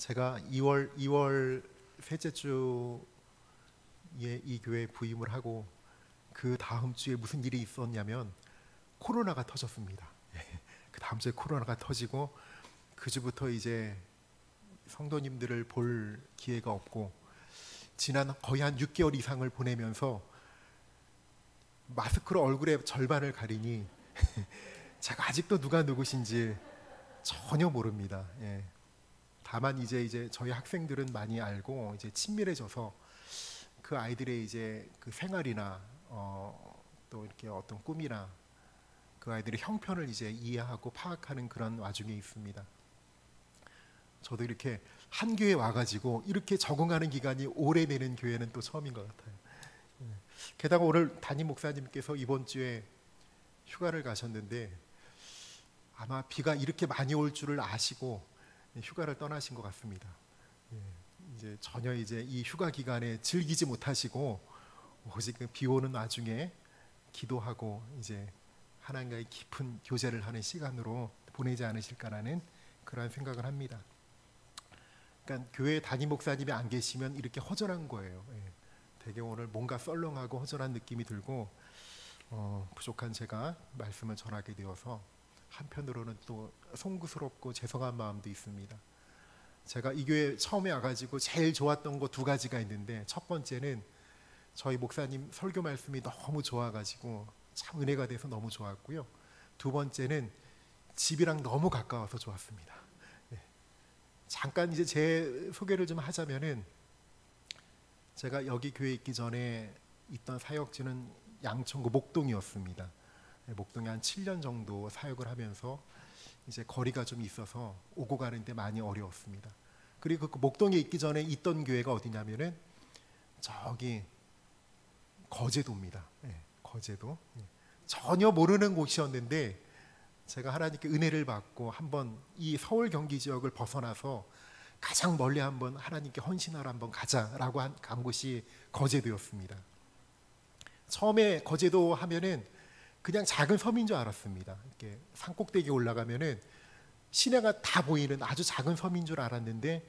제가 2월 셋째 주에 이 교회에 부임을 하고 그 다음 주에 무슨 일이 있었냐면 코로나가 터졌습니다. 그 다음 주에 코로나가 터지고 그 주부터 이제 성도님들을 볼 기회가 없고 지난 거의 한 6개월 이상을 보내면서 마스크로 얼굴의 절반을 가리니 제가 아직도 누가 누구신지 전혀 모릅니다. 다만 이제 저희 학생들은 많이 알고 이제 친밀해져서 그 아이들의 이제 그 생활이나 또 이렇게 어떤 꿈이나 그 아이들의 형편을 이제 이해하고 파악하는 그런 와중에 있습니다. 저도 이렇게 한 교회 와가지고 이렇게 적응하는 기간이 오래되는 교회는 또 처음인 것 같아요. 게다가 오늘 담임 목사님께서 이번 주에 휴가를 가셨는데 아마 비가 이렇게 많이 올 줄을 아시고 휴가를 떠나신 것 같습니다. 이제 전혀 이제 이 휴가 기간에 즐기지 못하시고 오직 비 오는 와중에 기도하고 이제 하나님과의 깊은 교제를 하는 시간으로 보내지 않으실까라는 그런 생각을 합니다. 그러니까 교회 담임 목사님이 안 계시면 이렇게 허전한 거예요. 되게 오늘 뭔가 썰렁하고 허전한 느낌이 들고 부족한 제가 말씀을 전하게 되어서 한편으로는 또 송구스럽고 죄송한 마음도 있습니다. 제가 이 교회 처음에 와가지고 제일 좋았던 거 2가지가 있는데 첫 번째는 저희 목사님 설교 말씀이 너무 좋아가지고 참 은혜가 돼서 너무 좋았고요. 2번째는 집이랑 너무 가까워서 좋았습니다. 잠깐 이제 제 소개를 좀 하자면은 제가 여기 교회에 있기 전에 있던 사역지는 양천구 목동이었습니다. 목동에 한 7년 정도 사역을 하면서 이제 거리가 좀 있어서 오고 가는데 많이 어려웠습니다. 그리고 그 목동에 있기 전에 있던 교회가 어디냐면은 저기 거제도입니다. 거제도. 전혀 모르는 곳이었는데 제가 하나님께 은혜를 받고 한번 이 서울 경기 지역을 벗어나서 가장 멀리 한번 하나님께 헌신하러 한번 가자라고 간 곳이 거제도였습니다. 처음에 거제도 하면은 그냥 작은 섬인 줄 알았습니다. 이렇게 산꼭대기에 올라가면은 시내가 다 보이는 아주 작은 섬인 줄 알았는데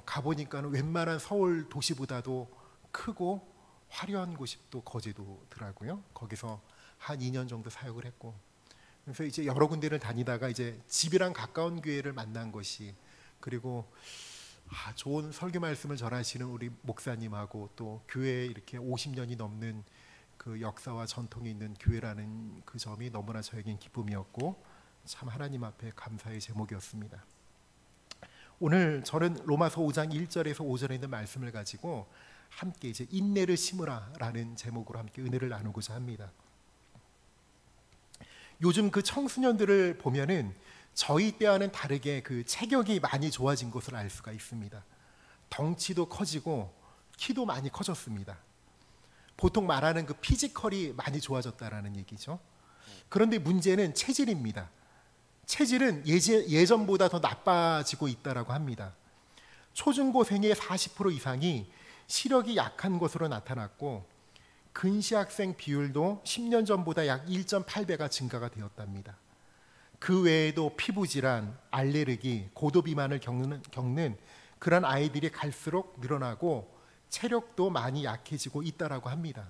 가보니까는 웬만한 서울 도시보다도 크고 화려한 곳이 또 거제도더라고요. 거기서 한 2년 정도 사역을 했고, 그래서 이제 여러 군데를 다니다가 이제 집이랑 가까운 교회를 만난 것이, 그리고 좋은 설교 말씀을 전하시는 우리 목사님하고 또 교회에 이렇게 50년이 넘는 그 역사와 전통이 있는 교회라는 그 점이 너무나 저에겐 기쁨이었고 참 하나님 앞에 감사의 제목이었습니다. 오늘 저는 로마서 5장 1절에서 5절에 있는 말씀을 가지고 함께 이제 인내를 심으라 라는 제목으로 함께 은혜를 나누고자 합니다. 요즘 그 청소년들을 보면은 저희 때와는 다르게 그 체격이 많이 좋아진 것을 알 수가 있습니다. 덩치도 커지고 키도 많이 커졌습니다. 보통 말하는 그 피지컬이 많이 좋아졌다라는 얘기죠. 그런데 문제는 체질입니다. 체질은 예전보다 더 나빠지고 있다라고 합니다. 초중고생의 40% 이상이 시력이 약한 것으로 나타났고 근시학생 비율도 10년 전보다 약 1.8배가 증가가 되었답니다. 그 외에도 피부질환, 알레르기, 고도비만을 겪는 그런 아이들이 갈수록 늘어나고 체력도 많이 약해지고 있다라고 합니다.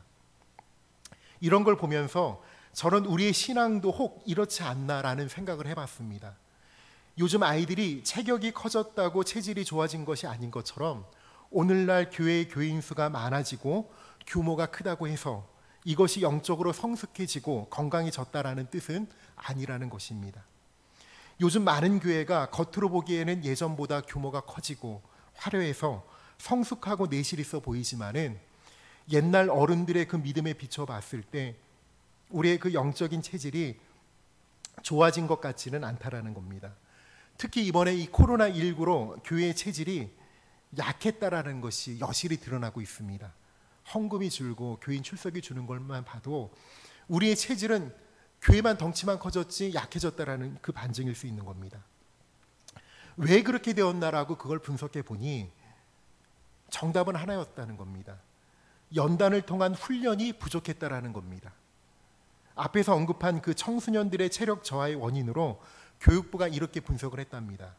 이런 걸 보면서 저는 우리의 신앙도 혹 이렇지 않나라는 생각을 해봤습니다. 요즘 아이들이 체격이 커졌다고 체질이 좋아진 것이 아닌 것처럼 오늘날 교회의 교인 수가 많아지고 규모가 크다고 해서 이것이 영적으로 성숙해지고 건강해졌다라는 뜻은 아니라는 것입니다. 요즘 많은 교회가 겉으로 보기에는 예전보다 규모가 커지고 화려해서 성숙하고 내실 있어 보이지만은 옛날 어른들의 그 믿음에 비춰봤을 때 우리의 그 영적인 체질이 좋아진 것 같지는 않다라는 겁니다. 특히 이번에 이 코로나19로 교회의 체질이 약했다라는 것이 여실히 드러나고 있습니다. 헌금이 줄고 교인 출석이 주는 것만 봐도 우리의 체질은 교회만 덩치만 커졌지 약해졌다라는 그 반증일 수 있는 겁니다. 왜 그렇게 되었나라고 그걸 분석해 보니 정답은 하나였다는 겁니다. 연단을 통한 훈련이 부족했다라는 겁니다. 앞에서 언급한 그 청소년들의 체력 저하의 원인으로 교육부가 이렇게 분석을 했답니다.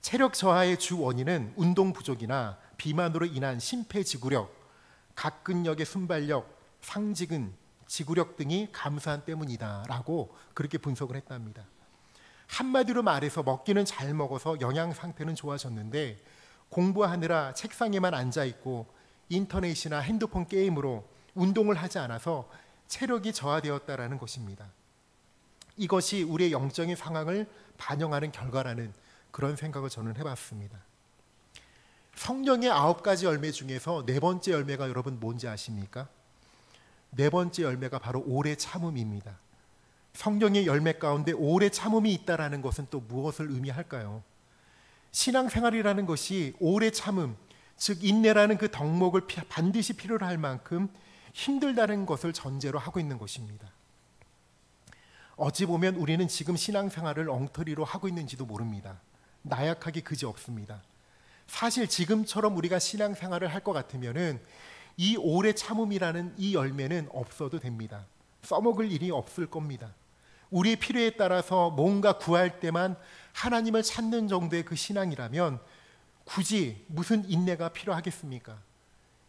체력 저하의 주 원인은 운동 부족이나 비만으로 인한 심폐지구력, 각근력의 순발력, 상지근, 지구력 등이 감소한 때문이다라고 그렇게 분석을 했답니다. 한마디로 말해서 먹기는 잘 먹어서 영양 상태는 좋아졌는데 공부하느라 책상에만 앉아있고 인터넷이나 핸드폰 게임으로 운동을 하지 않아서 체력이 저하되었다라는 것입니다. 이것이 우리의 영적인 상황을 반영하는 결과라는 그런 생각을 저는 해봤습니다. 성령의 9가지 열매 중에서 4번째 열매가 여러분 뭔지 아십니까? 4번째 열매가 바로 오래 참음입니다. 성령의 열매 가운데 오래 참음이 있다라는 것은 또 무엇을 의미할까요? 신앙생활이라는 것이 오래 참음, 즉 인내라는 그 덕목을 반드시 필요로 할 만큼 힘들다는 것을 전제로 하고 있는 것입니다. 어찌 보면 우리는 지금 신앙생활을 엉터리로 하고 있는지도 모릅니다. 나약하기 그지없습니다. 사실 지금처럼 우리가 신앙생활을 할 것 같으면은 이 오래 참음이라는 이 열매는 없어도 됩니다. 써먹을 일이 없을 겁니다. 우리의 필요에 따라서 뭔가 구할 때만 하나님을 찾는 정도의 그 신앙이라면 굳이 무슨 인내가 필요하겠습니까?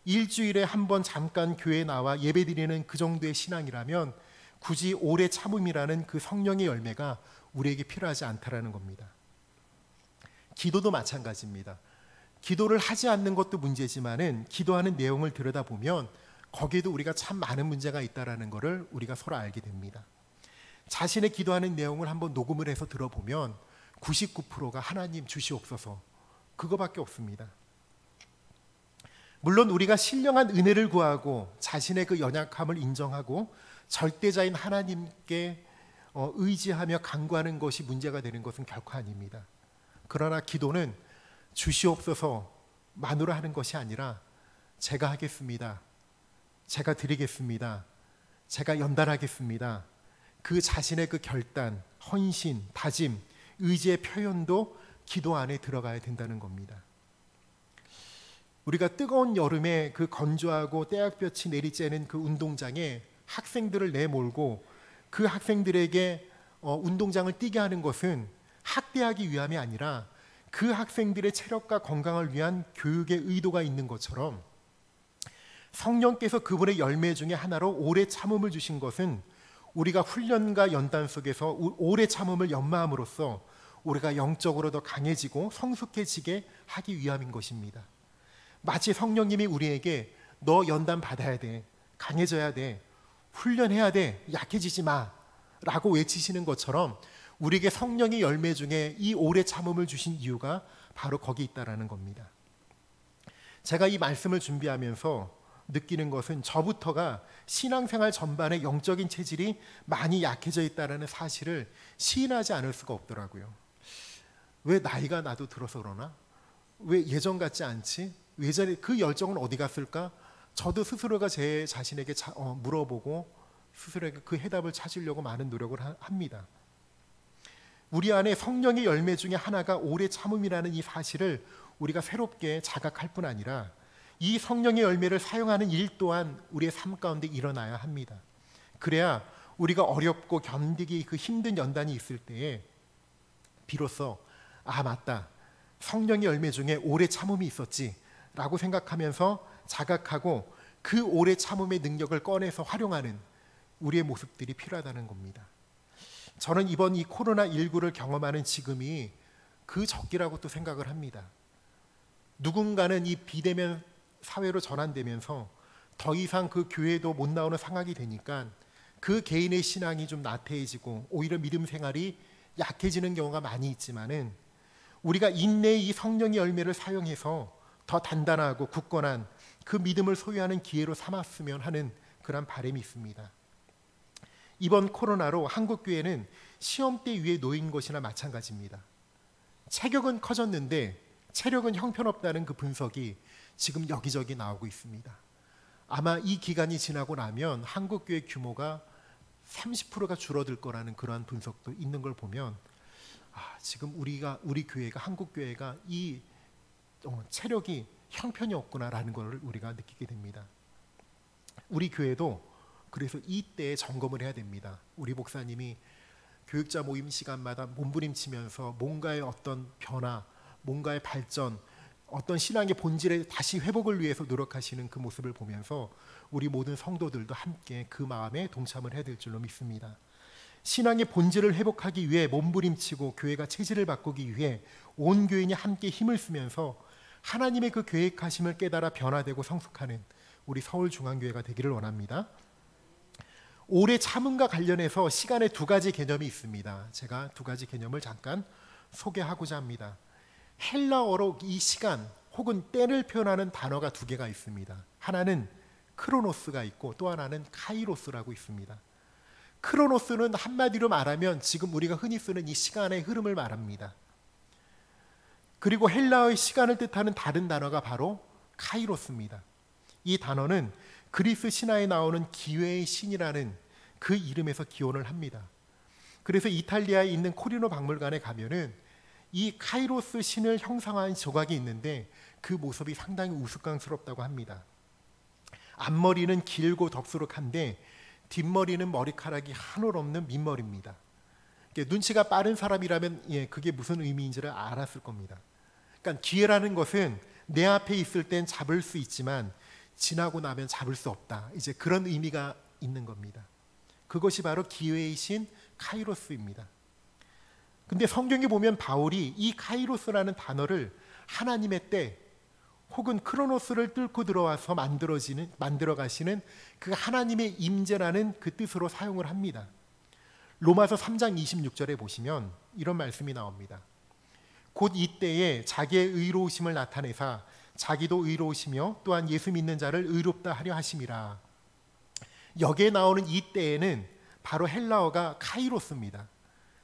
일주일에 한 번 잠깐 교회에 나와 예배드리는 그 정도의 신앙이라면 굳이 오래 참음이라는 그 성령의 열매가 우리에게 필요하지 않다라는 겁니다. 기도도 마찬가지입니다. 기도를 하지 않는 것도 문제지만은 기도하는 내용을 들여다보면 거기에도 우리가 참 많은 문제가 있다라는 것을 우리가 서로 알게 됩니다. 자신의 기도하는 내용을 한번 녹음을 해서 들어보면 99%가 하나님 주시옵소서 그거밖에 없습니다. 물론 우리가 신령한 은혜를 구하고 자신의 그 연약함을 인정하고 절대자인 하나님께 의지하며 간구하는 것이 문제가 되는 것은 결코 아닙니다. 그러나 기도는 주시옵소서만으로 하는 것이 아니라 제가 하겠습니다. 제가 드리겠습니다. 제가 연단하겠습니다. 그 자신의 그 결단, 헌신, 다짐, 의지의 표현도 기도 안에 들어가야 된다는 겁니다. 우리가 뜨거운 여름에 그 건조하고 떼약볕이 내리쬐는 그 운동장에 학생들을 내몰고 그 학생들에게 운동장을 뛰게 하는 것은 학대하기 위함이 아니라 그 학생들의 체력과 건강을 위한 교육의 의도가 있는 것처럼 성령께서 그분의 열매 중에 하나로 오래 참음을 주신 것은 우리가 훈련과 연단 속에서 오래 참음을 연마함으로써 우리가 영적으로 더 강해지고 성숙해지게 하기 위함인 것입니다. 마치 성령님이 우리에게 너 연단 받아야 돼, 강해져야 돼, 훈련해야 돼, 약해지지 마 라고 외치시는 것처럼 우리에게 성령의 열매 중에 이 오래 참음을 주신 이유가 바로 거기 있다라는 겁니다. 제가 이 말씀을 준비하면서 느끼는 것은 저부터가 신앙생활 전반의 영적인 체질이 많이 약해져 있다는 사실을 시인하지 않을 수가 없더라고요. 왜 나이가 나도 들어서 그러나? 왜 예전 같지 않지? 왜 저래? 그 열정은 어디 갔을까? 저도 스스로가 제 자신에게 물어보고 스스로에게 그 해답을 찾으려고 많은 노력을 합니다. 우리 안에 성령의 열매 중에 하나가 오래 참음이라는 이 사실을 우리가 새롭게 자각할 뿐 아니라 이 성령의 열매를 사용하는 일 또한 우리의 삶 가운데 일어나야 합니다. 그래야 우리가 어렵고 견디기 그 힘든 연단이 있을 때에 비로소 아 맞다, 성령의 열매 중에 오래 참음이 있었지 라고 생각하면서 자각하고 그 오래 참음의 능력을 꺼내서 활용하는 우리의 모습들이 필요하다는 겁니다. 저는 이번 이 코로나19를 경험하는 지금이 그 적기라고 또 생각을 합니다. 누군가는 이 비대면 사회로 전환되면서 더 이상 그 교회도 못 나오는 상황이 되니까 그 개인의 신앙이 좀 나태해지고 오히려 믿음 생활이 약해지는 경우가 많이 있지만은 우리가 인내의 이 성령의 열매를 사용해서 더 단단하고 굳건한 그 믿음을 소유하는 기회로 삼았으면 하는 그런 바람이 있습니다. 이번 코로나로 한국교회는 시험대 위에 놓인 것이나 마찬가지입니다. 체격은 커졌는데 체력은 형편없다는 그 분석이 지금 여기저기 나오고 있습니다. 아마 이 기간이 지나고 나면 한국교회 규모가 30%가 줄어들 거라는 그러한 분석도 있는 걸 보면 지금 우리 교회가 한국교회가 이 체력이 형편이 없구나라는 걸 우리가 느끼게 됩니다. 우리 교회도 그래서 이때에 점검을 해야 됩니다. 우리 목사님이 교육자 모임 시간마다 몸부림치면서 뭔가의 어떤 변화, 뭔가의 발전, 어떤 신앙의 본질의 다시 회복을 위해서 노력하시는 그 모습을 보면서 우리 모든 성도들도 함께 그 마음에 동참을 해야 될 줄로 믿습니다. 신앙의 본질을 회복하기 위해 몸부림치고 교회가 체질을 바꾸기 위해 온 교인이 함께 힘을 쓰면서 하나님의 그 계획하심을 깨달아 변화되고 성숙하는 우리 서울중앙교회가 되기를 원합니다. 오래 참음과 관련해서 시간에 두 가지 개념이 있습니다. 제가 두 가지 개념을 잠깐 소개하고자 합니다. 헬라어로 이 시간 혹은 때를 표현하는 단어가 두 개가 있습니다. 하나는 크로노스가 있고 또 하나는 카이로스라고 있습니다. 크로노스는 한마디로 말하면 지금 우리가 흔히 쓰는 이 시간의 흐름을 말합니다. 그리고 헬라어의 시간을 뜻하는 다른 단어가 바로 카이로스입니다. 이 단어는 그리스 신화에 나오는 기회의 신이라는 그 이름에서 기원을 합니다. 그래서 이탈리아에 있는 코리노 박물관에 가면은 이 카이로스 신을 형상화한 조각이 있는데 그 모습이 상당히 우스꽝스럽다고 합니다. 앞머리는 길고 덥수룩한데 뒷머리는 머리카락이 한올 없는 민머리입니다. 눈치가 빠른 사람이라면 그게 무슨 의미인지를 알았을 겁니다. 그러니까 기회라는 것은 내 앞에 있을 땐 잡을 수 있지만 지나고 나면 잡을 수 없다. 이제 그런 의미가 있는 겁니다. 그것이 바로 기회의 신 카이로스입니다. 근데 성경에 보면 바울이 이 카이로스라는 단어를 하나님의 때 혹은 크로노스를 뚫고 들어와서 만들어 가시는 그 하나님의 임재라는 그 뜻으로 사용을 합니다. 로마서 3장 26절에 보시면 이런 말씀이 나옵니다. 곧 이때에 자기의 의로우심을 나타내사 자기도 의로우시며 또한 예수 믿는 자를 의롭다 하려 하심이라. 여기에 나오는 이 때에는 바로 헬라어가 카이로스입니다.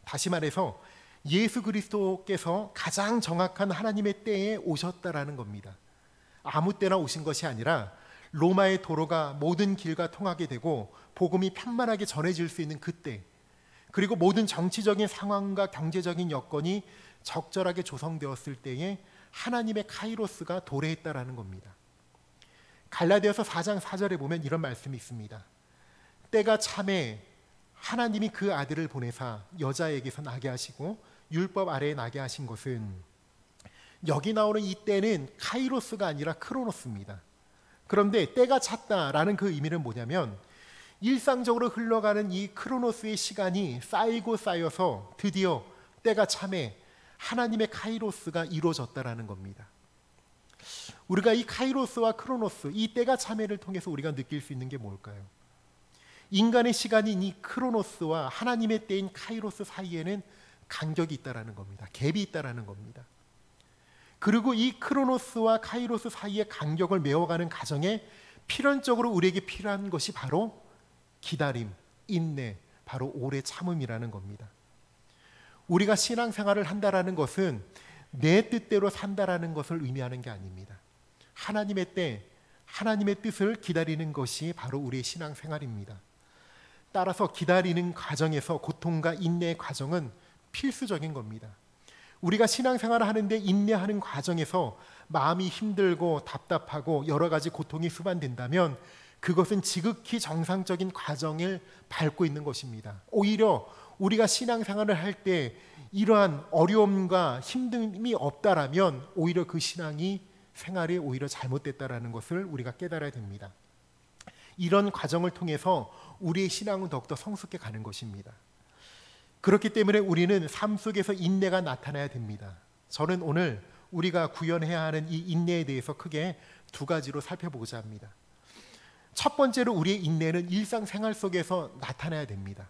다시 말해서 예수 그리스도께서 가장 정확한 하나님의 때에 오셨다라는 겁니다. 아무 때나 오신 것이 아니라 로마의 도로가 모든 길과 통하게 되고 복음이 편만하게 전해질 수 있는 그때, 그리고 모든 정치적인 상황과 경제적인 여건이 적절하게 조성되었을 때에 하나님의 카이로스가 도래했다라는 겁니다. 갈라디아서 4장 4절에 보면 이런 말씀이 있습니다. 때가 참에 하나님이 그 아들을 보내사 여자에게서 나게 하시고 율법 아래에 나게 하신 것은, 여기 나오는 이 때는 카이로스가 아니라 크로노스입니다. 그런데 때가 찼다라는 그 의미는 뭐냐면 일상적으로 흘러가는 이 크로노스의 시간이 쌓이고 쌓여서 드디어 때가 참에 하나님의 카이로스가 이루어졌다라는 겁니다. 우리가 이 카이로스와 크로노스, 이 때가 참회를 통해서 우리가 느낄 수 있는 게 뭘까요? 인간의 시간인 이 크로노스와 하나님의 때인 카이로스 사이에는 간격이 있다라는 겁니다. 갭이 있다라는 겁니다. 그리고 이 크로노스와 카이로스 사이의 간격을 메워가는 과정에 필연적으로 우리에게 필요한 것이 바로 기다림, 인내, 바로 오래 참음이라는 겁니다. 우리가 신앙생활을 한다라는 것은 내 뜻대로 산다라는 것을 의미하는 게 아닙니다. 하나님의 때, 하나님의 뜻을 기다리는 것이 바로 우리의 신앙생활입니다. 따라서 기다리는 과정에서 고통과 인내의 과정은 필수적인 겁니다. 우리가 신앙생활을 하는데 인내하는 과정에서 마음이 힘들고 답답하고 여러 가지 고통이 수반된다면 그것은 지극히 정상적인 과정을 밟고 있는 것입니다. 오히려 우리가 신앙생활을 할 때 이러한 어려움과 힘듦이 없다라면 오히려 그 생활이 오히려 잘못됐다라는 것을 우리가 깨달아야 됩니다. 이런 과정을 통해서 우리의 신앙은 더욱더 성숙해 가는 것입니다. 그렇기 때문에 우리는 삶 속에서 인내가 나타나야 됩니다. 저는 오늘 우리가 구현해야 하는 이 인내에 대해서 크게 두 가지로 살펴보고자 합니다. 첫 번째로 우리의 인내는 일상생활 속에서 나타나야 됩니다.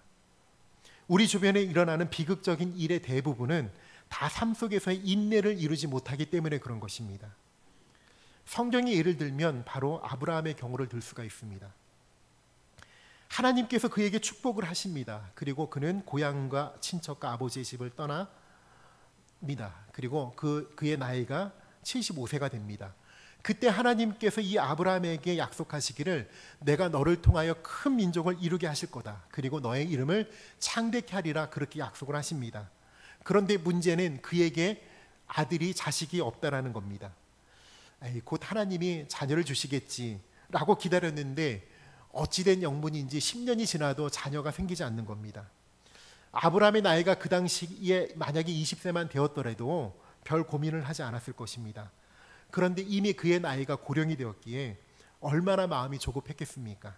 우리 주변에 일어나는 비극적인 일의 대부분은 다 삶 속에서의 인내를 이루지 못하기 때문에 그런 것입니다. 성경의 예를 들면 바로 아브라함의 경우를 들 수가 있습니다. 하나님께서 그에게 축복을 하십니다. 그리고 그는 고향과 친척과 아버지의 집을 떠납니다. 그리고 그의 나이가 75세가 됩니다. 그때 하나님께서 이 아브라함에게 약속하시기를 내가 너를 통하여 큰 민족을 이루게 하실 거다. 그리고 너의 이름을 창대케 하리라, 그렇게 약속을 하십니다. 그런데 문제는 그에게 자식이 없다라는 겁니다. 곧 하나님이 자녀를 주시겠지라고 기다렸는데 어찌된 영문인지 10년이 지나도 자녀가 생기지 않는 겁니다. 아브라함의 나이가 그 당시에 만약에 20세만 되었더라도 별 고민을 하지 않았을 것입니다. 그런데 이미 그의 나이가 고령이 되었기에 얼마나 마음이 조급했겠습니까?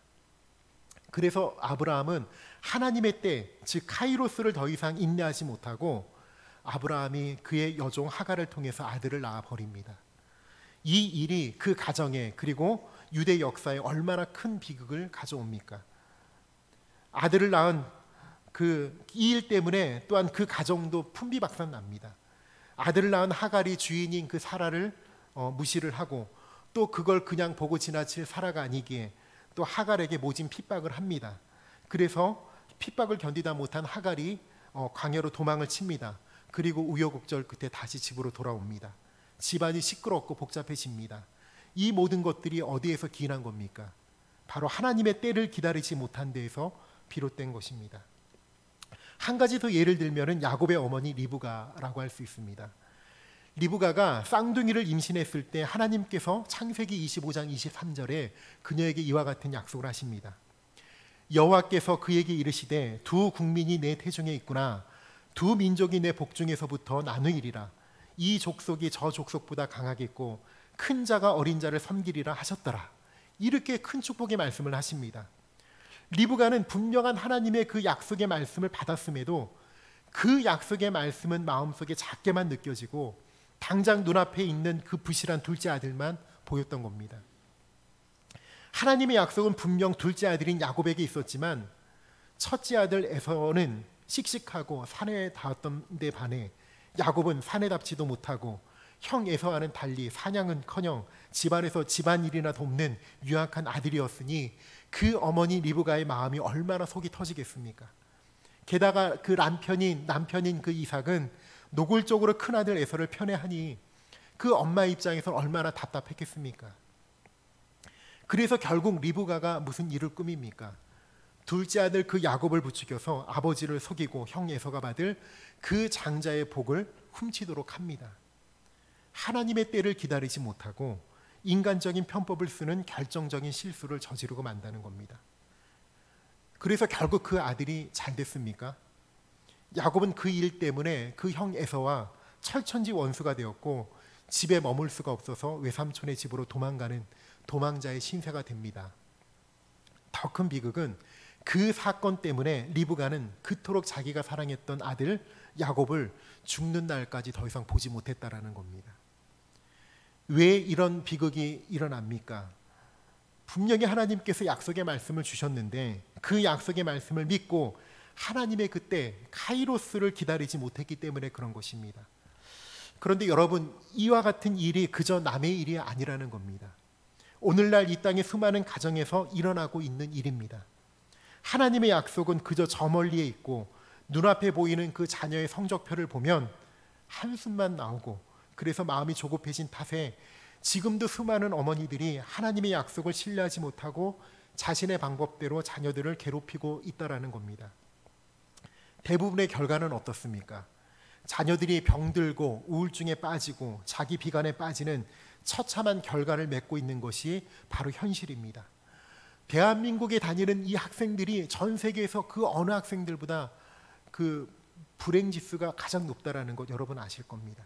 그래서 아브라함은 하나님의 때, 즉 카이로스를 더 이상 인내하지 못하고 아브라함이 그의 여종 하갈을 통해서 아들을 낳아 버립니다. 이 일이 그 가정에, 그리고 유대 역사에 얼마나 큰 비극을 가져옵니까? 아들을 낳은 이 일 때문에 또한 그 가정도 풍비박산납니다. 아들을 낳은 하갈이 주인인 그 사라를 무시를 하고, 또 그걸 그냥 보고 지나칠 사라가 아니기에 또 하갈에게 모진 핍박을 합니다. 그래서 핍박을 견디다 못한 하갈이 광야로 도망을 칩니다. 그리고 우여곡절 끝에 다시 집으로 돌아옵니다. 집안이 시끄럽고 복잡해집니다. 이 모든 것들이 어디에서 기인한 겁니까? 바로 하나님의 때를 기다리지 못한 데에서 비롯된 것입니다. 한 가지 더 예를 들면 야곱의 어머니 리브가라고 할 수 있습니다. 리브가가 쌍둥이를 임신했을 때 하나님께서 창세기 25장 23절에 그녀에게 이와 같은 약속을 하십니다. 여호와께서 그에게 이르시되 두 국민이 내 태중에 있구나. 두 민족이 내 복중에서부터 나누이리라. 이 족속이 저 족속보다 강하겠고 큰 자가 어린 자를 섬기리라 하셨더라. 이렇게 큰 축복의 말씀을 하십니다. 리브가는 분명한 하나님의 그 약속의 말씀을 받았음에도 그 약속의 말씀은 마음속에 작게만 느껴지고 당장 눈앞에 있는 그 부실한 둘째 아들만 보였던 겁니다. 하나님의 약속은 분명 둘째 아들인 야곱에게 있었지만 첫째 아들 에서는 씩씩하고 산에 닿았던 데 반해 야곱은 산에 닿지도 못하고 형 에서와는 달리 사냥은커녕 집안에서 집안일이나 돕는 유약한 아들이었으니 그 어머니 리브가의 마음이 얼마나 속이 터지겠습니까? 게다가 그 남편인 그 이삭은 노골적으로 큰아들 에서를 편애하니 그 엄마 입장에서는 얼마나 답답했겠습니까? 그래서 결국 리브가가 무슨 일을 꾸밉니까? 둘째 아들 그 야곱을 부추겨서 아버지를 속이고 형 에서가 받을 그 장자의 복을 훔치도록 합니다. 하나님의 때를 기다리지 못하고 인간적인 편법을 쓰는 결정적인 실수를 저지르고 만다는 겁니다. 그래서 결국 그 아들이 잘 됐습니까? 야곱은 그 일 때문에 그 형 에서와 철천지 원수가 되었고 집에 머물 수가 없어서 외삼촌의 집으로 도망가는 도망자의 신세가 됩니다. 더 큰 비극은 그 사건 때문에 리브가는 그토록 자기가 사랑했던 아들 야곱을 죽는 날까지 더 이상 보지 못했다라는 겁니다. 왜 이런 비극이 일어납니까? 분명히 하나님께서 약속의 말씀을 주셨는데 그 약속의 말씀을 믿고 하나님의 그때 카이로스를 기다리지 못했기 때문에 그런 것입니다. 그런데 여러분, 이와 같은 일이 그저 남의 일이 아니라는 겁니다. 오늘날 이 땅의 수많은 가정에서 일어나고 있는 일입니다. 하나님의 약속은 그저 저 멀리에 있고 눈앞에 보이는 그 자녀의 성적표를 보면 한숨만 나오고, 그래서 마음이 조급해진 탓에 지금도 수많은 어머니들이 하나님의 약속을 신뢰하지 못하고 자신의 방법대로 자녀들을 괴롭히고 있다라는 겁니다. 대부분의 결과는 어떻습니까? 자녀들이 병들고 우울증에 빠지고 자기 비관에 빠지는 처참한 결과를 맺고 있는 것이 바로 현실입니다. 대한민국에 다니는 이 학생들이 전 세계에서 그 어느 학생들보다 그 불행 지수가 가장 높다라는 것 여러분 아실 겁니다.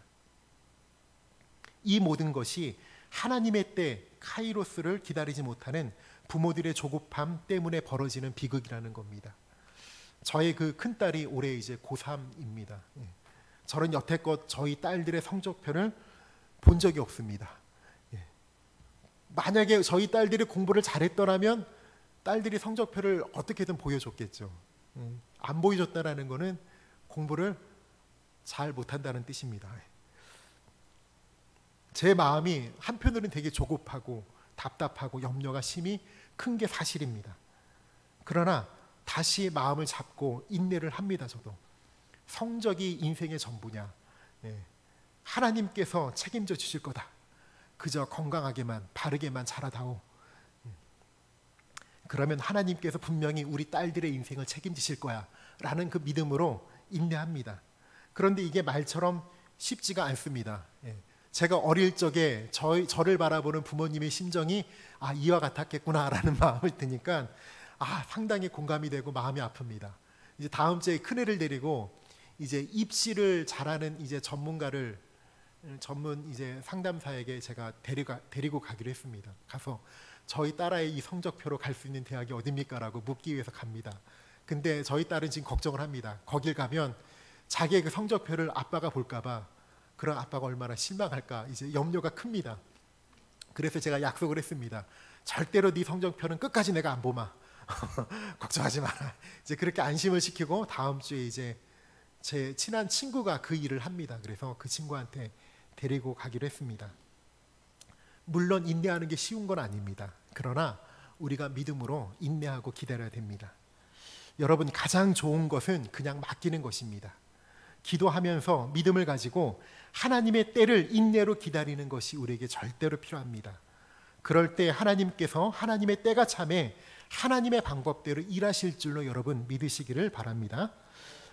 이 모든 것이 하나님의 때 카이로스를 기다리지 못하는 부모들의 조급함 때문에 벌어지는 비극이라는 겁니다. 저의 그 큰딸이 올해 이제 고3입니다. 저는 여태껏 저희 딸들의 성적표를 본 적이 없습니다. 만약에 저희 딸들이 공부를 잘했더라면 딸들이 성적표를 어떻게든 보여줬겠죠. 안 보여줬다라는 것은 공부를 잘 못한다는 뜻입니다. 제 마음이 한편으로는 되게 조급하고 답답하고 염려가 심히 큰 게 사실입니다. 그러나 다시 마음을 잡고 인내를 합니다. 저도 성적이 인생의 전부냐, 하나님께서 책임져 주실 거다. 그저 건강하게만 바르게만 자라다오. 그러면 하나님께서 분명히 우리 딸들의 인생을 책임지실 거야 라는 그 믿음으로 인내합니다. 그런데 이게 말처럼 쉽지가 않습니다. 제가 어릴 적에 저를 바라보는 부모님의 심정이 이와 같았겠구나 라는 마음을 드니까 상당히 공감이 되고 마음이 아픕니다. 이제 다음 주에 큰애를 데리고 이제 입시를 잘하는 이제 전문가를 전문 이제 상담사에게 제가 데리고 가기로 했습니다. 가서 저희 딸아이 이 성적표로 갈 수 있는 대학이 어딥니까? 라고 묻기 위해서 갑니다. 근데 저희 딸은 지금 걱정을 합니다. 거길 가면 자기의 그 성적표를 아빠가 볼까봐, 그런 아빠가 얼마나 실망할까 이제 염려가 큽니다. 그래서 제가 약속을 했습니다. 절대로 네 성적표는 끝까지 내가 안 보마. 걱정하지 마라. 이제 그렇게 안심을 시키고 다음 주에 이제 제 친한 친구가 그 일을 합니다. 그래서 그 친구한테 데리고 가기로 했습니다. 물론 인내하는 게 쉬운 건 아닙니다. 그러나 우리가 믿음으로 인내하고 기다려야 됩니다. 여러분, 가장 좋은 것은 그냥 맡기는 것입니다. 기도하면서 믿음을 가지고 하나님의 때를 인내로 기다리는 것이 우리에게 절대로 필요합니다. 그럴 때 하나님께서 하나님의 때가 참에 하나님의 방법대로 일하실 줄로 여러분 믿으시기를 바랍니다.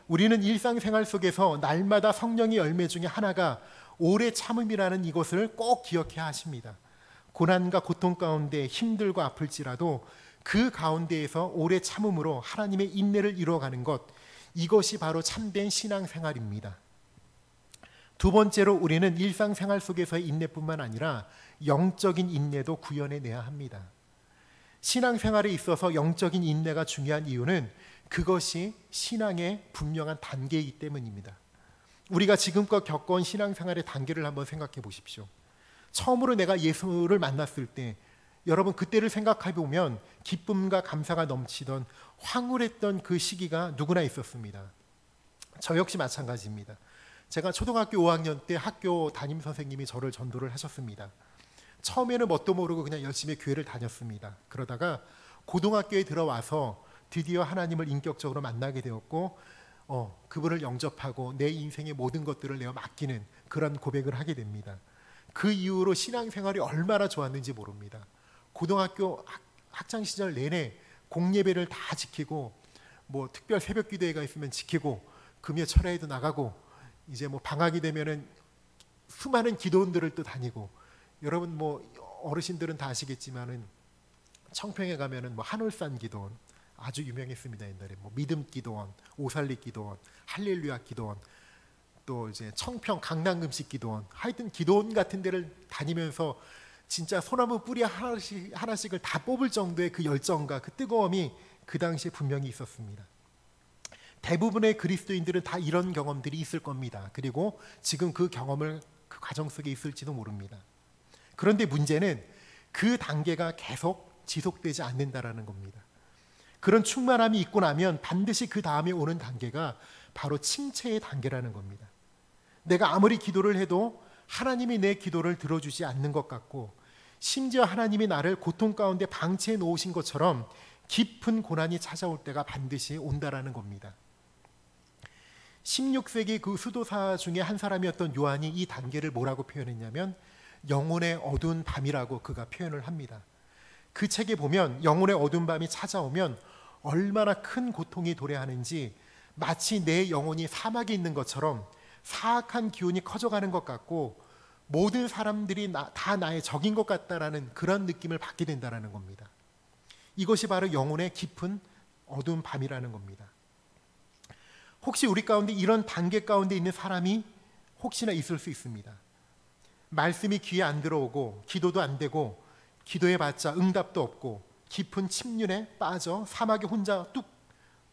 우리는 일상생활 속에서 날마다 성령의 열매 중에 하나가 오래 참음이라는 이것을 꼭 기억해야 하십니다. 고난과 고통 가운데 힘들고 아플지라도 그 가운데에서 오래 참음으로 하나님의 인내를 이루어가는 것, 이것이 바로 참된 신앙생활입니다. 두 번째로 우리는 일상생활 속에서의 인내뿐만 아니라 영적인 인내도 구현해내야 합니다. 신앙생활에 있어서 영적인 인내가 중요한 이유는 그것이 신앙의 분명한 단계이기 때문입니다. 우리가 지금껏 겪어온 신앙생활의 단계를 한번 생각해 보십시오. 처음으로 내가 예수를 만났을 때 여러분 그때를 생각해 보면 기쁨과 감사가 넘치던 황홀했던 그 시기가 누구나 있었습니다. 저 역시 마찬가지입니다. 제가 초등학교 5학년 때 학교 담임 선생님이 저를 전도를 하셨습니다. 처음에는 뭣도 모르고 그냥 열심히 교회를 다녔습니다. 그러다가 고등학교에 들어와서 드디어 하나님을 인격적으로 만나게 되었고 그분을 영접하고 내 인생의 모든 것들을 내어 맡기는 그런 고백을 하게 됩니다. 그 이후로 신앙생활이 얼마나 좋았는지 모릅니다. 고등학교 학창 시절 내내 공예배를 다 지키고 뭐 특별 새벽 기도회가 있으면 지키고 금요 철야에도 나가고 이제 뭐 방학이 되면은 수많은 기도원들을 또 다니고, 여러분 뭐 어르신들은 다 아시겠지만은 청평에 가면은 뭐 한올산 기도원 아주 유명했습니다. 옛날에 뭐 믿음 기도원, 오살리 기도원, 할렐루야 기도원, 또 이제 청평 강남금식 기도원, 하여튼 기도원 같은 데를 다니면서 진짜 소나무 뿌리 하나씩을 다 뽑을 정도의 그 열정과 그 뜨거움이 그 당시에 분명히 있었습니다. 대부분의 그리스도인들은 다 이런 경험들이 있을 겁니다. 그리고 지금 그 경험을 그 과정 속에 있을지도 모릅니다. 그런데 문제는 그 단계가 계속 지속되지 않는다라는 겁니다. 그런 충만함이 있고 나면 반드시 그 다음에 오는 단계가 바로 침체의 단계라는 겁니다. 내가 아무리 기도를 해도 하나님이 내 기도를 들어주지 않는 것 같고, 심지어 하나님이 나를 고통 가운데 방치해 놓으신 것처럼 깊은 고난이 찾아올 때가 반드시 온다라는 겁니다. 16세기 그 수도사 중에 한 사람이었던 요한이 이 단계를 뭐라고 표현했냐면 영혼의 어두운 밤이라고 그가 표현을 합니다. 그 책에 보면 영혼의 어두운 밤이 찾아오면 얼마나 큰 고통이 도래하는지, 마치 내 영혼이 사막에 있는 것처럼 사악한 기운이 커져가는 것 같고 모든 사람들이 다 나의 적인 것 같다라는 그런 느낌을 받게 된다는 겁니다. 이것이 바로 영혼의 깊은 어두운 밤이라는 겁니다. 혹시 우리 가운데 이런 단계 가운데 있는 사람이 혹시나 있을 수 있습니다. 말씀이 귀에 안 들어오고 기도도 안 되고 기도해봤자 응답도 없고 깊은 침륜에 빠져 사막에 혼자 뚝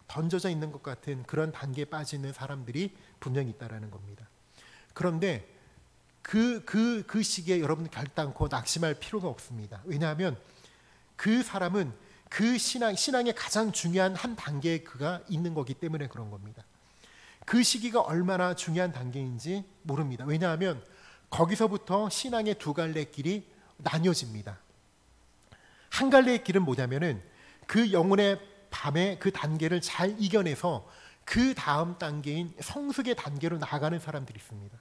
던져져 있는 것 같은 그런 단계에 빠져 있는 사람들이 분명히 있다는 겁니다. 그런데 그 시기에 여러분 결단코 낙심할 필요가 없습니다. 왜냐하면 그 사람은 그 신앙의 가장 중요한 한 단계에 그가 있는 거기 때문에 그런 겁니다. 그 시기가 얼마나 중요한 단계인지 모릅니다. 왜냐하면 거기서부터 신앙의 두 갈래 길이 나뉘어집니다. 한 갈래의 길은 뭐냐면은 그 영혼의 밤의 그 단계를 잘 이겨내서 그 다음 단계인 성숙의 단계로 나아가는 사람들이 있습니다.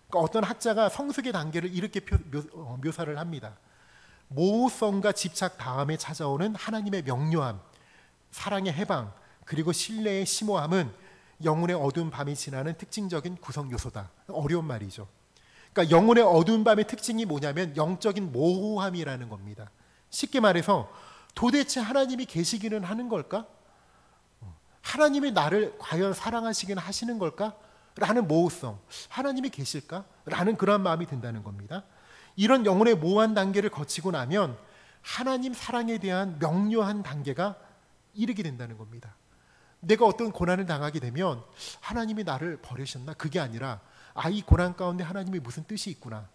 그러니까 어떤 학자가 성숙의 단계를 이렇게 묘사를 합니다. 모호성과 집착 다음에 찾아오는 하나님의 명료함, 사랑의 해방, 그리고 신뢰의 심오함은 영혼의 어두운 밤이 지나는 특징적인 구성 요소다. 어려운 말이죠. 그러니까 영혼의 어두운 밤의 특징이 뭐냐면 영적인 모호함이라는 겁니다. 쉽게 말해서 도대체 하나님이 계시기는 하는 걸까? 하나님이 나를 과연 사랑하시긴 하시는 걸까? 라는 모호성, 하나님이 계실까? 라는 그런 마음이 든다는 겁니다. 이런 영혼의 모호한 단계를 거치고 나면 하나님 사랑에 대한 명료한 단계가 이르게 된다는 겁니다. 내가 어떤 고난을 당하게 되면 하나님이 나를 버리셨나? 그게 아니라 이 고난 가운데 하나님의 무슨 뜻이 있구나.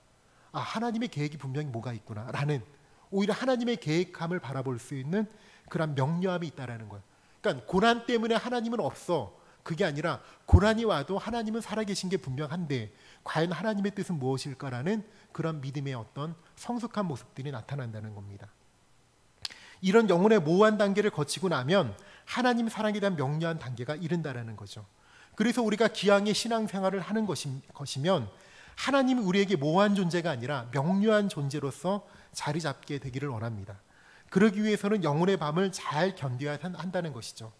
하나님의 계획이 분명히 뭐가 있구나 라는, 오히려 하나님의 계획함을 바라볼 수 있는 그런 명료함이 있다라는 거예요. 그러니까 고난 때문에 하나님은 없어, 그게 아니라 고난이 와도 하나님은 살아계신 게 분명한데 과연 하나님의 뜻은 무엇일까라는 그런 믿음의 어떤 성숙한 모습들이 나타난다는 겁니다. 이런 영혼의 모호한 단계를 거치고 나면 하나님 사랑에 대한 명료한 단계가 이른다라는 거죠. 그래서 우리가 기왕의 신앙생활을 하는 것이면 하나님이 우리에게 모호한 존재가 아니라 명료한 존재로서 자리 잡게 되기를 원합니다. 그러기 위해서는 영혼의 밤을 잘 견뎌야 한다는 것이죠.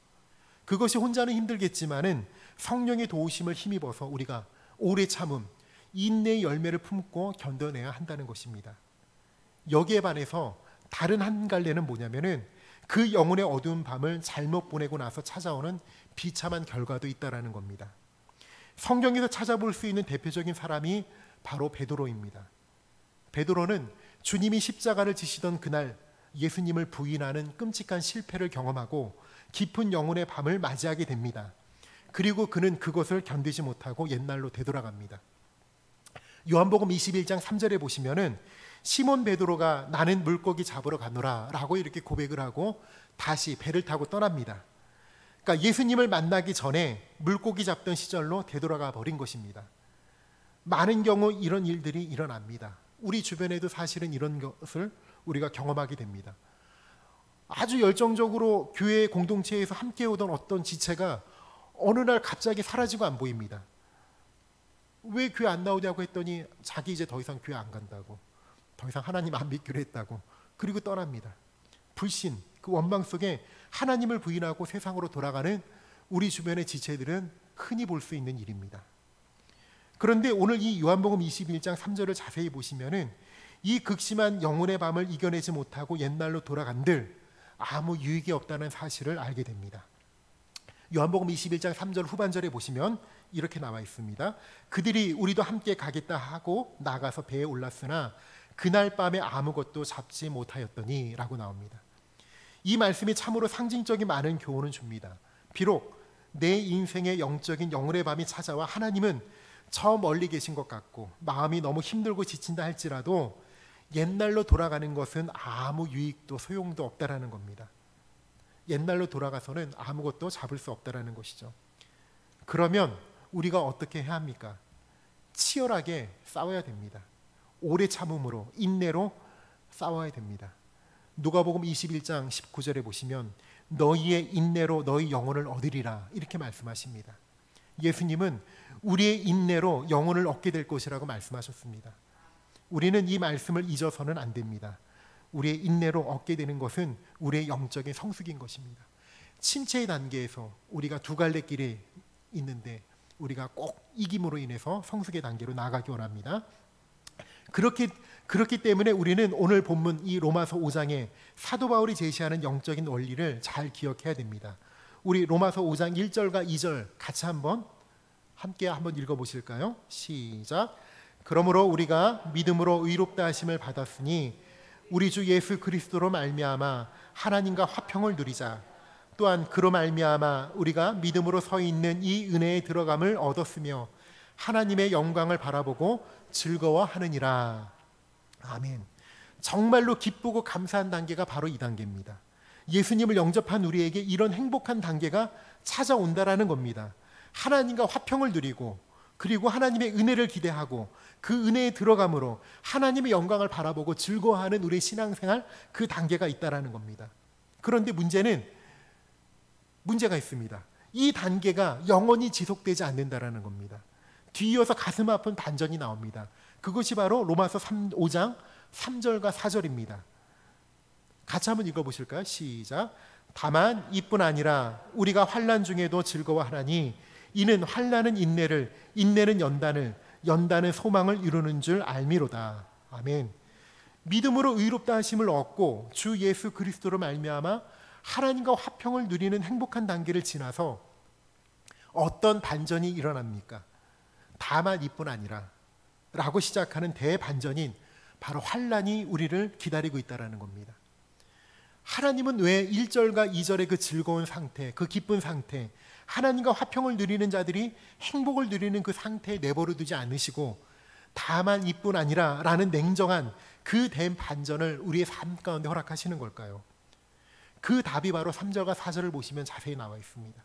그것이 혼자는 힘들겠지만은 성령의 도우심을 힘입어서 우리가 오래 참음, 인내의 열매를 품고 견뎌내야 한다는 것입니다. 여기에 반해서 다른 한 갈래는 뭐냐면은 그 영혼의 어두운 밤을 잘못 보내고 나서 찾아오는 비참한 결과도 있다라는 겁니다. 성경에서 찾아볼 수 있는 대표적인 사람이 바로 베드로입니다. 베드로는 주님이 십자가를 지시던 그날 예수님을 부인하는 끔찍한 실패를 경험하고 깊은 영혼의 밤을 맞이하게 됩니다. 그리고 그는 그것을 견디지 못하고 옛날로 되돌아갑니다. 요한복음 21장 3절에 보시면은 시몬 베드로가 나는 물고기 잡으러 가노라 라고 이렇게 고백을 하고 다시 배를 타고 떠납니다. 그러니까 예수님을 만나기 전에 물고기 잡던 시절로 되돌아가 버린 것입니다. 많은 경우 이런 일들이 일어납니다. 우리 주변에도 사실은 이런 것을 우리가 경험하게 됩니다. 아주 열정적으로 교회 공동체에서 함께 오던 어떤 지체가 어느 날 갑자기 사라지고 안 보입니다. 왜 교회 안 나오냐고 했더니 자기 이제 더 이상 교회 안 간다고, 더 이상 하나님 안 믿기로 했다고, 그리고 떠납니다. 불신, 그 원망 속에 하나님을 부인하고 세상으로 돌아가는 우리 주변의 지체들은 흔히 볼 수 있는 일입니다. 그런데 오늘 이 요한복음 21장 3절을 자세히 보시면은 이 극심한 영혼의 밤을 이겨내지 못하고 옛날로 돌아간들 아무 유익이 없다는 사실을 알게 됩니다. 요한복음 21장 3절 후반절에 보시면 이렇게 나와 있습니다. 그들이 우리도 함께 가겠다 하고 나가서 배에 올랐으나 그날 밤에 아무것도 잡지 못하였더니 라고 나옵니다. 이 말씀이 참으로 상징적인 많은 교훈을 줍니다. 비록 내 인생의 영적인 영혼의 밤이 찾아와 하나님은 저 멀리 계신 것 같고 마음이 너무 힘들고 지친다 할지라도 옛날로 돌아가는 것은 아무 유익도 소용도 없다라는 겁니다. 옛날로 돌아가서는 아무것도 잡을 수 없다라는 것이죠. 그러면 우리가 어떻게 해야 합니까? 치열하게 싸워야 됩니다. 오래 참음으로, 인내로 싸워야 됩니다. 누가복음 21장 19절에 보시면 너희의 인내로 너희 영혼을 얻으리라 이렇게 말씀하십니다. 예수님은 우리의 인내로 영혼을 얻게 될 것이라고 말씀하셨습니다. 우리는 이 말씀을 잊어서는 안 됩니다. 우리의 인내로 얻게 되는 것은 우리의 영적인 성숙인 것입니다. 침체의 단계에서 우리가 두 갈래 길이 있는데 우리가 꼭 이김으로 인해서 성숙의 단계로 나아가기 원합니다. 그렇기 때문에 우리는 오늘 본문 이 로마서 5장에 사도 바울이 제시하는 영적인 원리를 잘 기억해야 됩니다. 우리 로마서 5장 1절과 2절 같이 함께 한번 읽어보실까요? 시작. 그러므로 우리가 믿음으로 의롭다 하심을 받았으니 우리 주 예수 그리스도로 말미암아 하나님과 화평을 누리자. 또한 그로 말미암아 우리가 믿음으로 서 있는 이 은혜에 들어감을 얻었으며 하나님의 영광을 바라보고 즐거워하느니라. 아멘. 정말로 기쁘고 감사한 단계가 바로 이 단계입니다. 예수님을 영접한 우리에게 이런 행복한 단계가 찾아온다라는 겁니다. 하나님과 화평을 누리고 그리고 하나님의 은혜를 기대하고 그 은혜에 들어감으로 하나님의 영광을 바라보고 즐거워하는 우리의 신앙생활, 그 단계가 있다라는 겁니다. 그런데 문제가 있습니다. 이 단계가 영원히 지속되지 않는다라는 겁니다. 뒤이어서 가슴 아픈 반전이 나옵니다. 그것이 바로 로마서 5장 3절과 4절입니다. 같이 한번 읽어보실까요? 시작. 다만 이뿐 아니라 우리가 환난 중에도 즐거워하나니 이는 환난은 인내를, 인내는 연단을, 연단은 소망을 이루는 줄 알미로다. 아멘. 믿음으로 의롭다 하심을 얻고 주 예수 그리스도로 말미암아 하나님과 화평을 누리는 행복한 단계를 지나서 어떤 반전이 일어납니까? 다만 이뿐 아니라 라고 시작하는 대반전인 바로 환난이 우리를 기다리고 있다는 겁니다. 하나님은 왜 1절과 2절의 그 즐거운 상태, 그 기쁜 상태, 하나님과 화평을 누리는 자들이 행복을 누리는 그 상태에 내버려 두지 않으시고 다만 이뿐 아니라 라는 냉정한 그 대반전을 우리의 삶 가운데 허락하시는 걸까요? 그 답이 바로 3절과 4절을 보시면 자세히 나와 있습니다.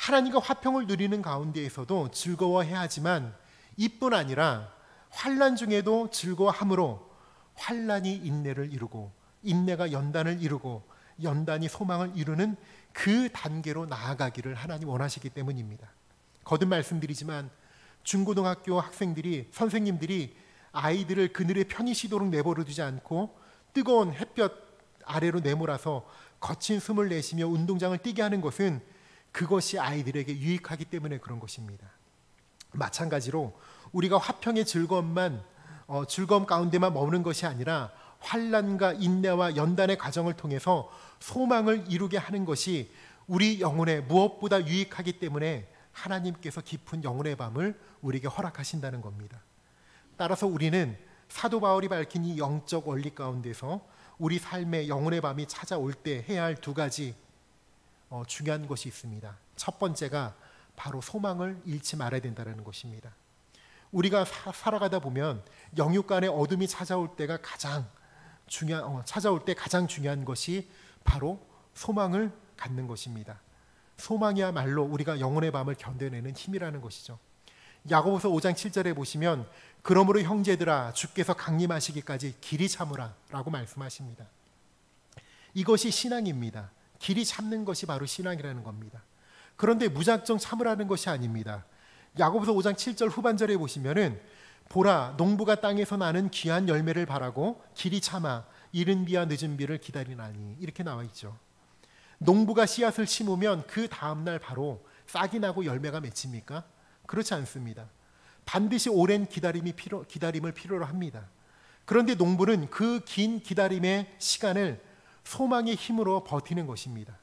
하나님과 화평을 누리는 가운데에서도 즐거워해야 하지만 이뿐 아니라 환난 중에도 즐거워함으로 환난이 인내를 이루고 인내가 연단을 이루고 연단이 소망을 이루는 그 단계로 나아가기를 하나님 원하시기 때문입니다. 거듭 말씀드리지만 중고등학교 학생들이 선생님들이 아이들을 그늘에 편히 쉬도록 내버려 두지 않고 뜨거운 햇볕 아래로 내몰아서 거친 숨을 내쉬며 운동장을 뛰게 하는 것은 그것이 아이들에게 유익하기 때문에 그런 것입니다. 마찬가지로 우리가 화평의 즐거움 가운데만 머무는 것이 아니라 환난과 인내와 연단의 과정을 통해서 소망을 이루게 하는 것이 우리 영혼에 무엇보다 유익하기 때문에 하나님께서 깊은 영혼의 밤을 우리에게 허락하신다는 겁니다. 따라서 우리는 사도 바울이 밝힌 이 영적 원리 가운데서 우리 삶의 영혼의 밤이 찾아올 때 해야 할 두 가지 중요한 것이 있습니다. 첫 번째가 바로 소망을 잃지 말아야 된다는 것입니다. 우리가 살아가다 보면 영육간의 어둠이 찾아올 때 가장 중요한 것이 바로 소망을 갖는 것입니다. 소망이야말로 우리가 영혼의 밤을 견뎌내는 힘이라는 것이죠. 야고보서 5장 7절에 보시면 그러므로 형제들아 주께서 강림하시기까지 길이 참으라 라고 말씀하십니다. 이것이 신앙입니다. 길이 참는 것이 바로 신앙이라는 겁니다. 그런데 무작정 참으라는 것이 아닙니다. 야고보서 5장 7절 후반절에 보시면은 보라 농부가 땅에서 나는 귀한 열매를 바라고 길이 참아 이른 비와 늦은 비를 기다리나니 이렇게 나와 있죠. 농부가 씨앗을 심으면 그 다음날 바로 싹이 나고 열매가 맺힙니까? 그렇지 않습니다. 반드시 오랜 기다림을 필요로 합니다. 그런데 농부는 그 긴 기다림의 시간을 소망의 힘으로 버티는 것입니다.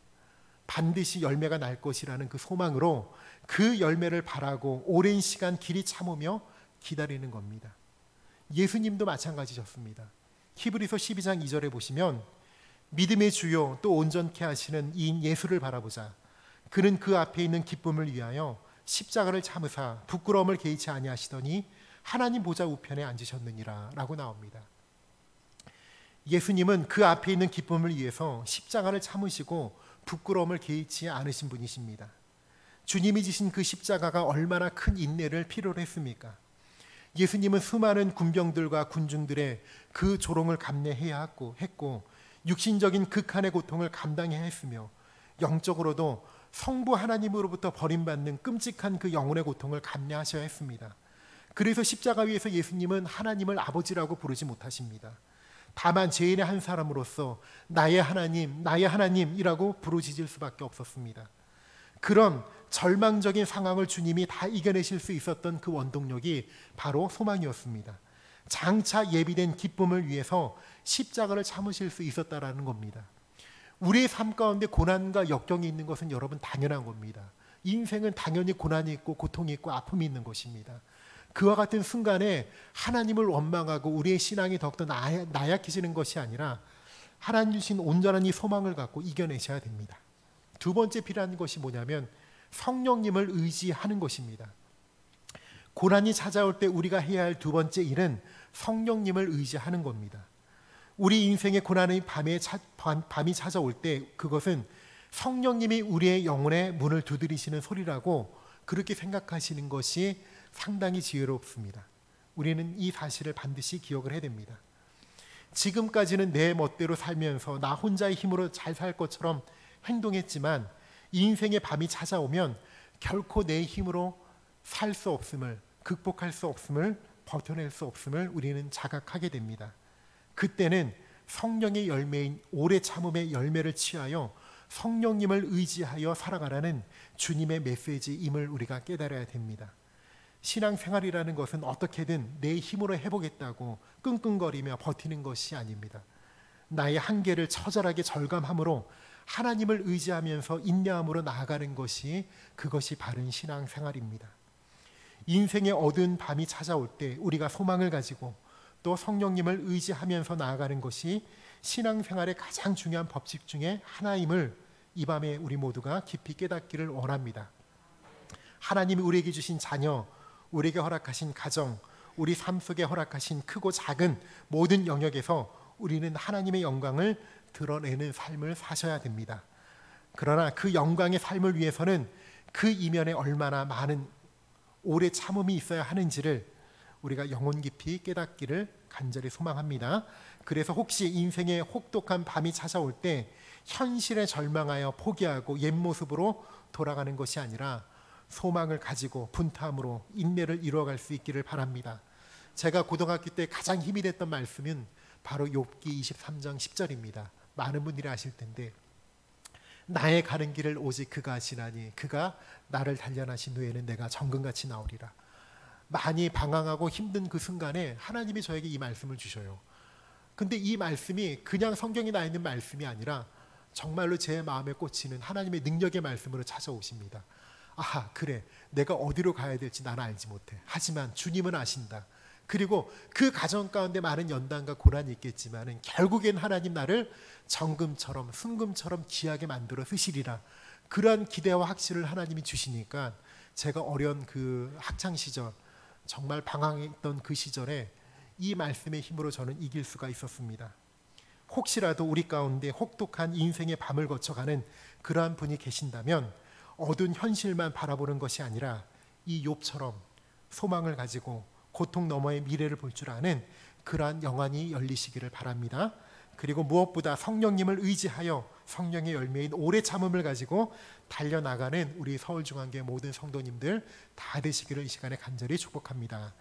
반드시 열매가 날 것이라는 그 소망으로 그 열매를 바라고 오랜 시간 길이 참으며 기다리는 겁니다. 예수님도 마찬가지셨습니다. 히브리서 12장 2절에 보시면 믿음의 주요 또 온전케 하시는 이인 예수를 바라보자. 그는 그 앞에 있는 기쁨을 위하여 십자가를 참으사 부끄러움을 개의치 아니하시더니 하나님 보좌 우편에 앉으셨느니라 라고 나옵니다. 예수님은 그 앞에 있는 기쁨을 위해서 십자가를 참으시고 부끄러움을 개의치 않으신 분이십니다. 주님이 지신 그 십자가가 얼마나 큰 인내를 필요로 했습니까? 예수님은 수많은 군병들과 군중들의 그 조롱을 감내해야 했고 육신적인 극한의 고통을 감당해야 했으며 영적으로도 성부 하나님으로부터 버림받는 끔찍한 그 영혼의 고통을 감내하셔야 했습니다. 그래서 십자가 위에서 예수님은 하나님을 아버지라고 부르지 못하십니다. 다만 죄인의 한 사람으로서 나의 하나님이라고 부르짖을 수밖에 없었습니다. 그런 절망적인 상황을 주님이 다 이겨내실 수 있었던 그 원동력이 바로 소망이었습니다. 장차 예비된 기쁨을 위해서 십자가를 참으실 수 있었다라는 겁니다. 우리의 삶 가운데 고난과 역경이 있는 것은 여러분 당연한 겁니다. 인생은 당연히 고난이 있고 고통이 있고 아픔이 있는 것입니다. 그와 같은 순간에 하나님을 원망하고 우리의 신앙이 더욱더 나약해지는 것이 아니라 하나님 주신 온전한 이 소망을 갖고 이겨내셔야 됩니다. 두 번째 필요한 것이 뭐냐면 성령님을 의지하는 것입니다. 고난이 찾아올 때 우리가 해야 할 두 번째 일은 성령님을 의지하는 겁니다. 우리 인생의 고난의 밤이 찾아올 때 그것은 성령님이 우리의 영혼의 문을 두드리시는 소리라고 그렇게 생각하시는 것이 상당히 지혜롭습니다. 우리는 이 사실을 반드시 기억을 해야 됩니다. 지금까지는 내 멋대로 살면서 나 혼자의 힘으로 잘 살 것처럼 행동했지만 이 인생의 밤이 찾아오면 결코 내 힘으로 살 수 없음을, 극복할 수 없음을, 버텨낼 수 없음을 우리는 자각하게 됩니다. 그때는 성령의 열매인 오래 참음의 열매를 취하여 성령님을 의지하여 살아가라는 주님의 메시지임을 우리가 깨달아야 됩니다. 신앙생활이라는 것은 어떻게든 내 힘으로 해보겠다고 끙끙거리며 버티는 것이 아닙니다. 나의 한계를 처절하게 절감함으로 하나님을 의지하면서 인내함으로 나아가는 것이 그것이 바른 신앙생활입니다. 인생의 어두운 밤이 찾아올 때 우리가 소망을 가지고 또 성령님을 의지하면서 나아가는 것이 신앙생활의 가장 중요한 법칙 중에 하나임을 이 밤에 우리 모두가 깊이 깨닫기를 원합니다. 하나님이 우리에게 주신 자녀, 우리에게 허락하신 가정, 우리 삶 속에 허락하신 크고 작은 모든 영역에서 우리는 하나님의 영광을 드러내는 삶을 사셔야 됩니다. 그러나 그 영광의 삶을 위해서는 그 이면에 얼마나 많은 오래 참음이 있어야 하는지를 우리가 영혼 깊이 깨닫기를 간절히 소망합니다. 그래서 혹시 인생의 혹독한 밤이 찾아올 때 현실에 절망하여 포기하고 옛 모습으로 돌아가는 것이 아니라 소망을 가지고 분탐으로 인내를 이루어갈 수 있기를 바랍니다. 제가 고등학교 때 가장 힘이 됐던 말씀은 바로 욥기 23장 10절입니다. 많은 분들이 아실 텐데, 나의 가는 길을 오직 그가 아시나니 그가 나를 단련하신 후에는 내가 정금같이 나오리라. 많이 방황하고 힘든 그 순간에 하나님이 저에게 이 말씀을 주셔요. 근데 이 말씀이 그냥 성경에 나 있는 말씀이 아니라 정말로 제 마음에 꽂히는 하나님의 능력의 말씀으로 찾아오십니다. 아하, 그래, 내가 어디로 가야 될지 나는 알지 못해. 하지만 주님은 아신다. 그리고 그 가정 가운데 많은 연단과 고난이 있겠지만 결국엔 하나님 나를 정금처럼 순금처럼 귀하게 만들어 쓰시리라. 그러한 기대와 확신을 하나님이 주시니까 제가 어려운 그 학창시절, 정말 방황했던 그 시절에 이 말씀의 힘으로 저는 이길 수가 있었습니다. 혹시라도 우리 가운데 혹독한 인생의 밤을 거쳐가는 그러한 분이 계신다면 어두운 현실만 바라보는 것이 아니라 이 욥처럼 소망을 가지고 고통 너머의 미래를 볼 줄 아는 그러한 영안이 열리시기를 바랍니다. 그리고 무엇보다 성령님을 의지하여 성령의 열매인 오래 참음을 가지고 달려나가는 우리 서울중앙교회 모든 성도님들 다 되시기를 이 시간에 간절히 축복합니다.